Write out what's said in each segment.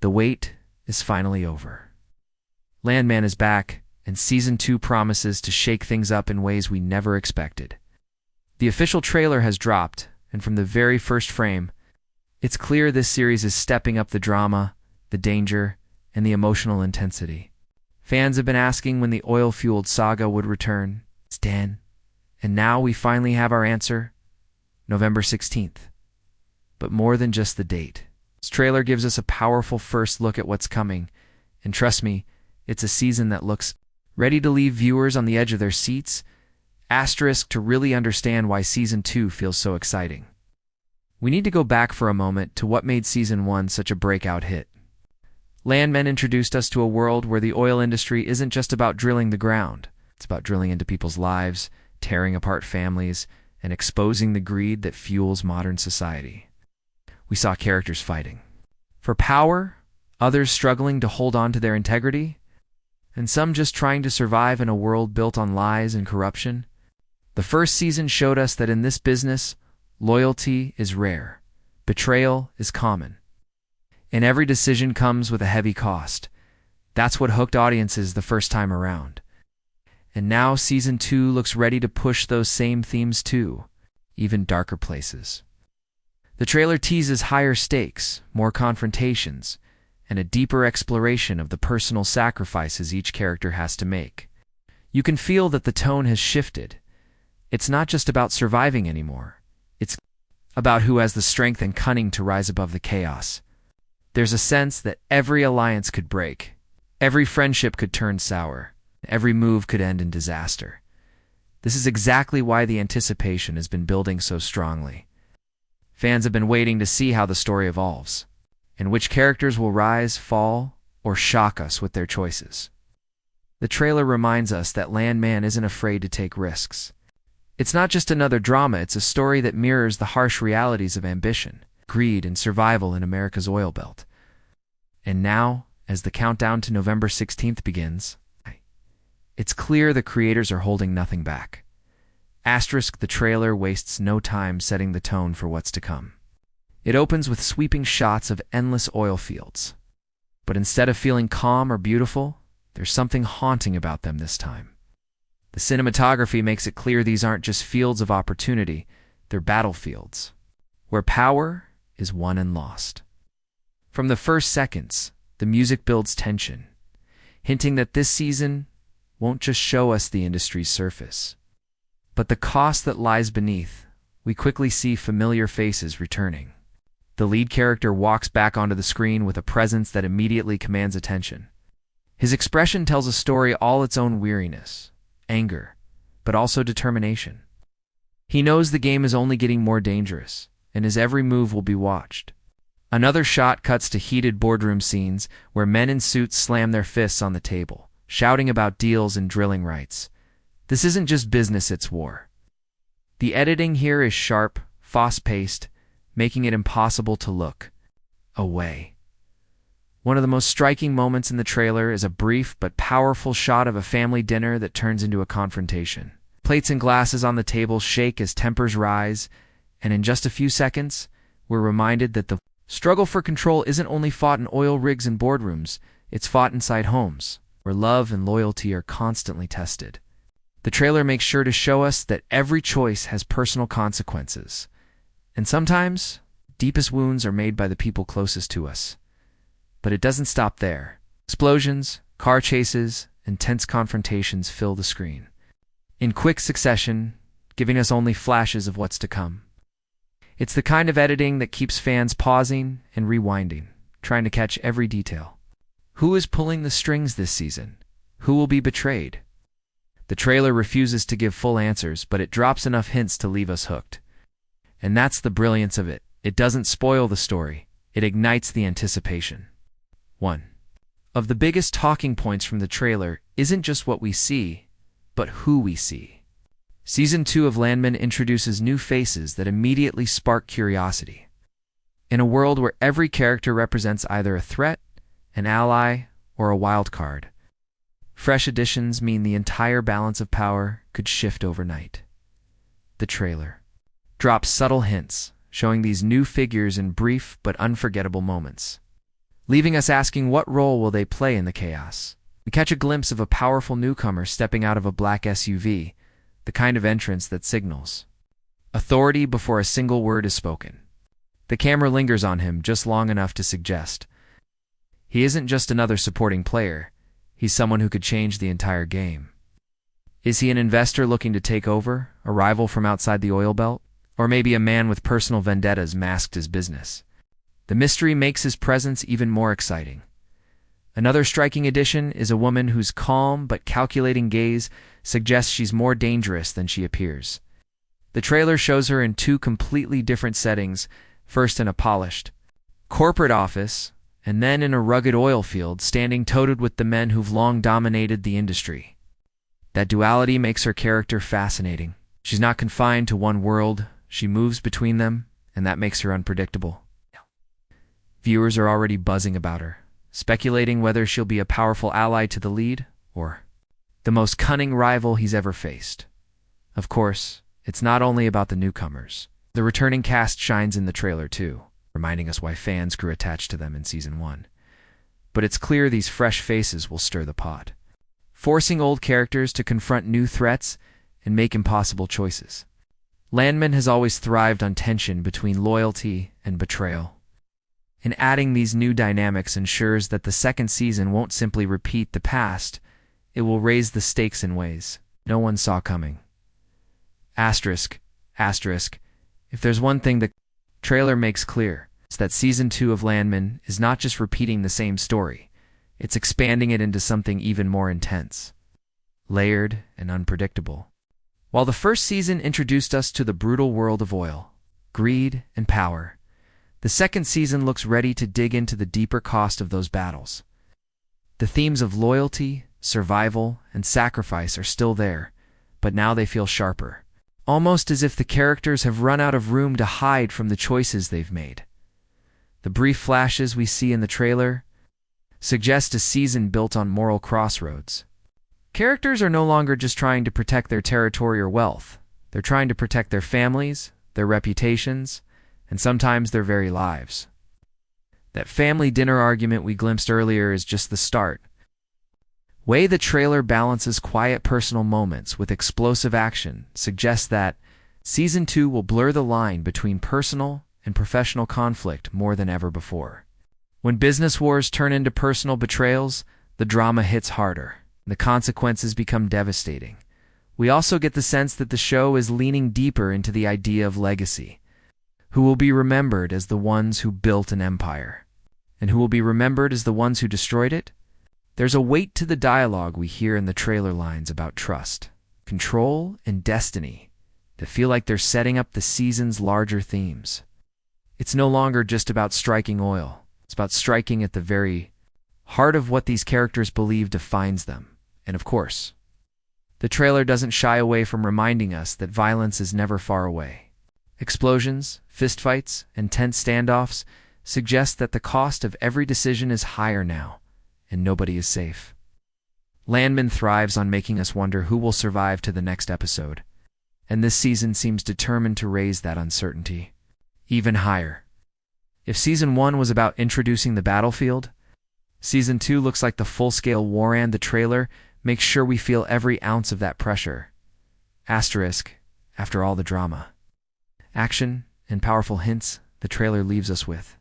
The wait is finally over. Landman is back, and Season 2 promises to shake things up in ways we never expected. The official trailer has dropped, and from the very first frame, it's clear this series is stepping up the drama, the danger, and the emotional intensity. Fans have been asking when the oil-fueled saga would return. It's Dan. And now we finally have our answer, November 16th. But more than just the date. This trailer gives us a powerful first look at what's coming, and trust me, it's a season that looks ready to leave viewers on the edge of their seats, asterisk to really understand why Season 2 feels so exciting. We need to go back for a moment to what made Season 1 such a breakout hit. Landman introduced us to a world where the oil industry isn't just about drilling the ground. It's about drilling into people's lives, tearing apart families, and exposing the greed that fuels modern society. We saw characters fighting for power, others struggling to hold on to their integrity, and some just trying to survive in a world built on lies and corruption. The first season showed us that in this business, loyalty is rare, betrayal is common, and every decision comes with a heavy cost. That's what hooked audiences the first time around. And now Season 2 looks ready to push those same themes too, even darker places. The trailer teases higher stakes, more confrontations, and a deeper exploration of the personal sacrifices each character has to make. You can feel that the tone has shifted. It's not just about surviving anymore. It's about who has the strength and cunning to rise above the chaos. There's a sense that every alliance could break, every friendship could turn sour, every move could end in disaster. This is exactly why the anticipation has been building so strongly. Fans have been waiting to see how the story evolves, and which characters will rise, fall, or shock us with their choices. The trailer reminds us that Landman isn't afraid to take risks. It's not just another drama, it's a story that mirrors the harsh realities of ambition, greed, and survival in America's oil belt. And now, as the countdown to November 16th begins, it's clear the creators are holding nothing back. Asterisk, the trailer wastes no time setting the tone for what's to come. It opens with sweeping shots of endless oil fields. But instead of feeling calm or beautiful, there's something haunting about them this time. The cinematography makes it clear these aren't just fields of opportunity, they're battlefields, where power is won and lost. From the first seconds, the music builds tension, hinting that this season won't just show us the industry's surface, but the cost that lies beneath. We quickly see familiar faces returning. The lead character walks back onto the screen with a presence that immediately commands attention. His expression tells a story all its own: weariness, anger, but also determination. He knows the game is only getting more dangerous, and his every move will be watched. Another shot cuts to heated boardroom scenes where men in suits slam their fists on the table, shouting about deals and drilling rights. This isn't just business, it's war. The editing here is sharp, fast-paced, making it impossible to look away. One of the most striking moments in the trailer is a brief but powerful shot of a family dinner that turns into a confrontation. Plates and glasses on the table shake as tempers rise, and in just a few seconds, we're reminded that the struggle for control isn't only fought in oil rigs and boardrooms, it's fought inside homes, where love and loyalty are constantly tested. The trailer makes sure to show us that every choice has personal consequences, and sometimes, deepest wounds are made by the people closest to us. But it doesn't stop there. Explosions, car chases, and tense confrontations fill the screen, in quick succession, giving us only flashes of what's to come. It's the kind of editing that keeps fans pausing and rewinding, trying to catch every detail. Who is pulling the strings this season? Who will be betrayed? The trailer refuses to give full answers, but it drops enough hints to leave us hooked. And that's the brilliance of it. It doesn't spoil the story. It ignites the anticipation. 1. Of the biggest talking points from the trailer isn't just what we see, but who we see. Season 2 of Landman introduces new faces that immediately spark curiosity. In a world where every character represents either a threat, an ally, or a wild card, fresh additions mean the entire balance of power could shift overnight. The trailer drops subtle hints, showing these new figures in brief but unforgettable moments. leaving us asking what role will they play in the chaos. We catch a glimpse of a powerful newcomer stepping out of a black SUV, the kind of entrance that signals authority before a single word is spoken. The camera lingers on him just long enough to suggest he isn't just another supporting player, he's someone who could change the entire game. Is he an investor looking to take over, a rival from outside the oil belt, or maybe a man with personal vendettas masked as business? The mystery makes his presence even more exciting. Another striking addition is a woman whose calm but calculating gaze suggests she's more dangerous than she appears. The trailer shows her in two completely different settings, first in a polished corporate office, and then in a rugged oil field standing toe-to-toe with the men who've long dominated the industry. That duality makes her character fascinating. She's not confined to one world, she moves between them, and that makes her unpredictable. Viewers are already buzzing about her, speculating whether she'll be a powerful ally to the lead, or the most cunning rival he's ever faced. Of course, it's not only about the newcomers. The returning cast shines in the trailer too, reminding us why fans grew attached to them in Season 1. But it's clear these fresh faces will stir the pot, forcing old characters to confront new threats and make impossible choices. Landman has always thrived on tension between loyalty and betrayal, and adding these new dynamics ensures that the second season won't simply repeat the past, it will raise the stakes in ways no one saw coming. Asterisk, if there's one thing the trailer makes clear, it's that Season 2 of Landman is not just repeating the same story, it's expanding it into something even more intense, layered and unpredictable. While the first season introduced us to the brutal world of oil, greed, and power, the second season looks ready to dig into the deeper cost of those battles. The themes of loyalty, survival, and sacrifice are still there, but now they feel sharper, almost as if the characters have run out of room to hide from the choices they've made. The brief flashes we see in the trailer suggest a season built on moral crossroads. Characters are no longer just trying to protect their territory or wealth. They're trying to protect their families, their reputations, and sometimes their very lives. That family dinner argument we glimpsed earlier is just the start. Way the trailer balances quiet personal moments with explosive action suggests that Season 2 will blur the line between personal and professional conflict more than ever before. When business wars turn into personal betrayals, the drama hits harder. The consequences become devastating. We also get the sense that the show is leaning deeper into the idea of legacy. Who will be remembered as the ones who built an empire? And who will be remembered as the ones who destroyed it? There's a weight to the dialogue we hear in the trailer lines about trust, control, and destiny that feel like they're setting up the season's larger themes. It's no longer just about striking oil. It's about striking at the very heart of what these characters believe defines them. And of course, the trailer doesn't shy away from reminding us that violence is never far away. Explosions, fistfights, and tense standoffs suggest that the cost of every decision is higher now, and nobody is safe. Landman thrives on making us wonder who will survive to the next episode, and this season seems determined to raise that uncertainty even higher. If Season 1 was about introducing the battlefield, Season 2 looks like the full-scale war, and the trailer makes sure we feel every ounce of that pressure. Asterisk, after all the drama, action, and powerful hints the trailer leaves us with.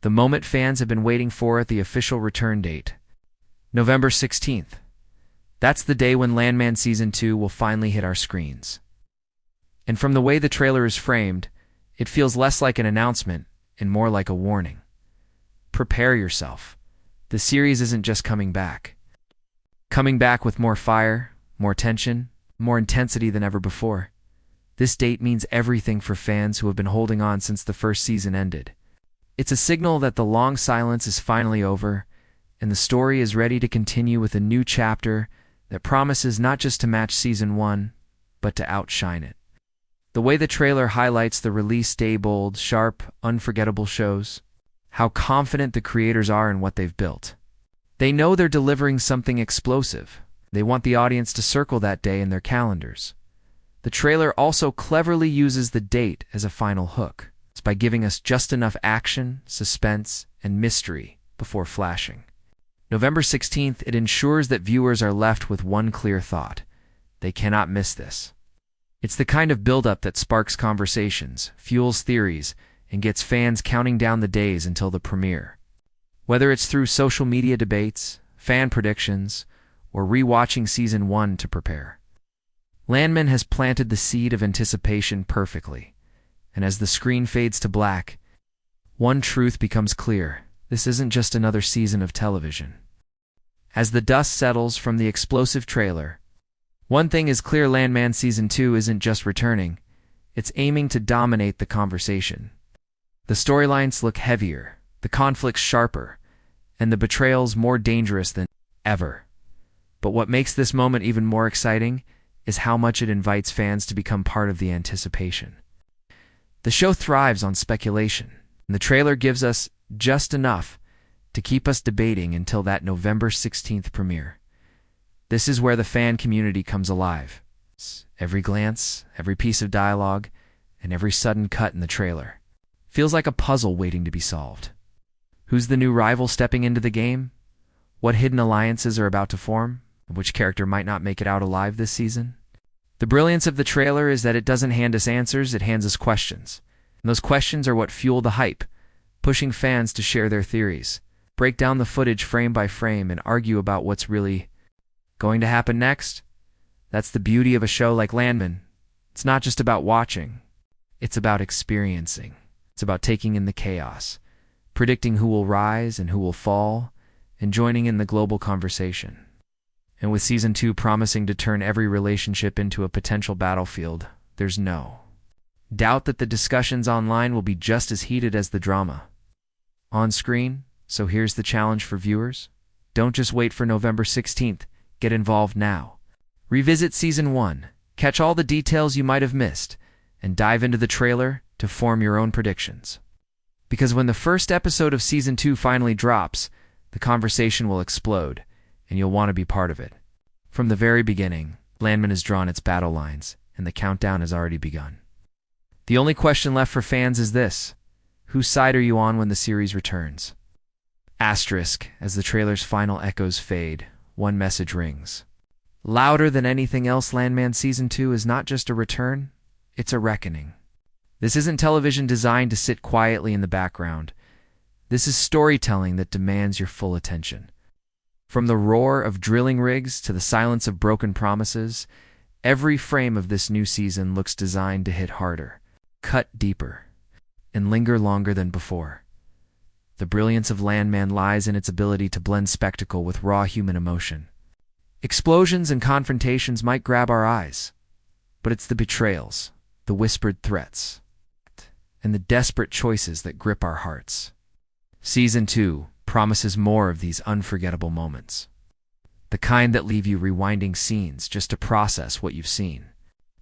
The moment fans have been waiting for at the official return date, November 16th. That's the day when Landman Season 2 will finally hit our screens. And from the way the trailer is framed, it feels less like an announcement and more like a warning. Prepare yourself. The series isn't just coming back. Coming back with more fire, more tension, more intensity than ever before. This date means everything for fans who have been holding on since the first season ended. It's a signal that the long silence is finally over, and the story is ready to continue with a new chapter that promises not just to match Season 1, but to outshine it. The way the trailer highlights the release day bold, sharp, unforgettable shows how confident the creators are in what they've built. They know they're delivering something explosive. They want the audience to circle that day in their calendars. The trailer also cleverly uses the date as a final hook. It's by giving us just enough action, suspense, and mystery before flashing. November 16th, it ensures that viewers are left with one clear thought. They cannot miss this. It's the kind of buildup that sparks conversations, fuels theories, and gets fans counting down the days until the premiere. Whether it's through social media debates, fan predictions, or re-watching Season 1 to prepare, Landman has planted the seed of anticipation perfectly. And as the screen fades to black, one truth becomes clear. This isn't just another season of television. As the dust settles from the explosive trailer, one thing is clear: Landman Season 2 isn't just returning, it's aiming to dominate the conversation. The storylines look heavier, the conflicts sharper, and the betrayals more dangerous than ever. But what makes this moment even more exciting is how much it invites fans to become part of the anticipation. The show thrives on speculation, and the trailer gives us just enough to keep us debating until that November 16th premiere. This is where the fan community comes alive. Every glance, every piece of dialogue, and every sudden cut in the trailer feels like a puzzle waiting to be solved. Who's the new rival stepping into the game? What hidden alliances are about to form? Which character might not make it out alive this season? The brilliance of the trailer is that it doesn't hand us answers, it hands us questions. And those questions are what fuel the hype, pushing fans to share their theories, break down the footage frame by frame, and argue about what's really going to happen next. That's the beauty of a show like Landman. It's not just about watching, it's about experiencing. It's about taking in the chaos, predicting who will rise and who will fall, and joining in the global conversation. And with Season 2 promising to turn every relationship into a potential battlefield, there's no doubt that the discussions online will be just as heated as the drama on screen. So here's the challenge for viewers. Don't just wait for November 16th. Get involved now. Revisit Season 1, catch all the details you might have missed, and dive into the trailer to form your own predictions. Because when the first episode of Season 2 finally drops, the conversation will explode, and you'll want to be part of it. From the very beginning, Landman has drawn its battle lines, and the countdown has already begun. The only question left for fans is this: whose side are you on when the series returns? Asterisk, as the trailer's final echoes fade, one message rings. Louder than anything else, Landman Season 2 is not just a return, it's a reckoning. This isn't television designed to sit quietly in the background. This is storytelling that demands your full attention. From the roar of drilling rigs to the silence of broken promises, every frame of this new season looks designed to hit harder, cut deeper, and linger longer than before. The brilliance of Landman lies in its ability to blend spectacle with raw human emotion. Explosions and confrontations might grab our eyes, but it's the betrayals, the whispered threats, and the desperate choices that grip our hearts. Season 2 promises more of these unforgettable moments, the kind that leave you rewinding scenes just to process what you've seen.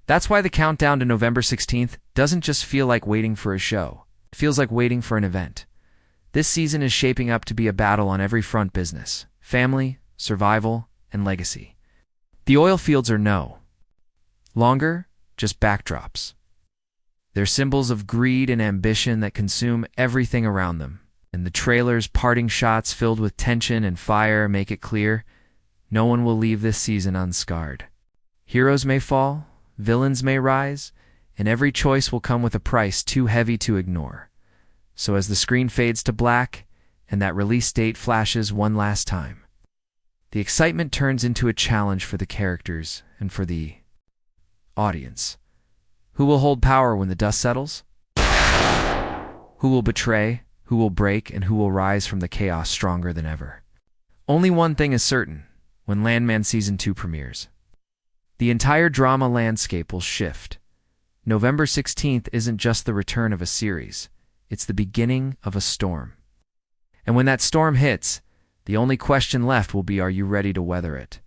That's why the countdown to November 16th doesn't just feel like waiting for a show. It feels like waiting for an event. This season is shaping up to be a battle on every front: business, family, survival, and legacy. The oil fields are no longer just backdrops. They're symbols of greed and ambition that consume everything around them. And the trailer's parting shots filled with tension and fire make it clear no one will leave this season unscarred. Heroes may fall, villains may rise, and every choice will come with a price too heavy to ignore. So as the screen fades to black and that release date flashes one last time, the excitement turns into a challenge for the characters and for the audience. Who will hold power when the dust settles? Who will betray? Who will break? And who will rise from the chaos stronger than ever? Only one thing is certain when Landman Season 2 premieres: the entire drama landscape will shift. November 16th isn't just the return of a series, it's the beginning of a storm. And when that storm hits, the only question left will be, are you ready to weather it?